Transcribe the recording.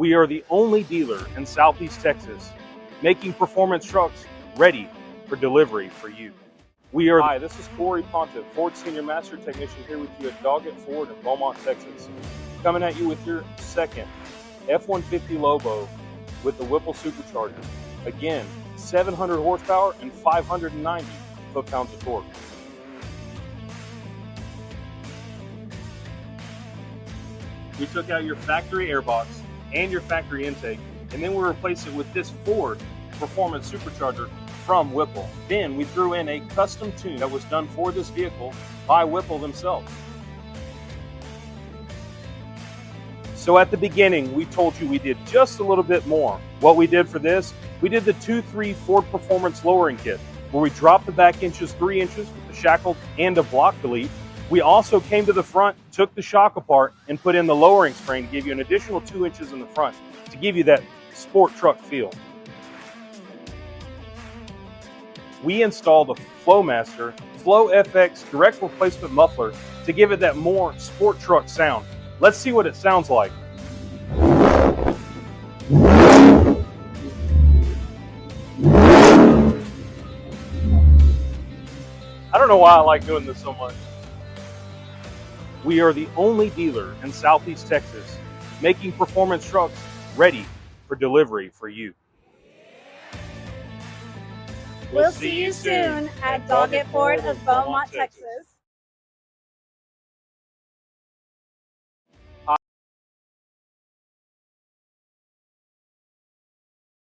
We are the only dealer in Southeast Texas making performance trucks ready for delivery for you. Hi, this is Cory, Ford Senior Master Technician here with you at Doggett Ford in Beaumont, Texas. Coming at you with your second F-150 LOBO with the Whipple-supercharged. Again, 700 horsepower and 590 foot-pounds of torque. We took out your factory airbox and your factory intake, and then we replaced it with this Ford performance supercharger from Whipple. Then we threw in a custom tune that was done for this vehicle by Whipple themselves. So at the beginning, we told you we did just a little bit more. What we did for this, we did the 2-3 Ford Performance lowering kit, where we dropped the back inches 3 inches with the shackle and a block delete. We also came to the front, took the shock apart, and put in the lowering spring to give you an additional 2 inches in the front to give you that sport truck feel. We installed a Flowmaster Flow FX direct replacement muffler to give it that more sport truck sound. Let's see what it sounds like. I don't know why I like doing this so much. We are the only dealer in Southeast Texas making performance trucks ready for delivery for you. We'll see you soon at Doggett Ford of Beaumont, Texas.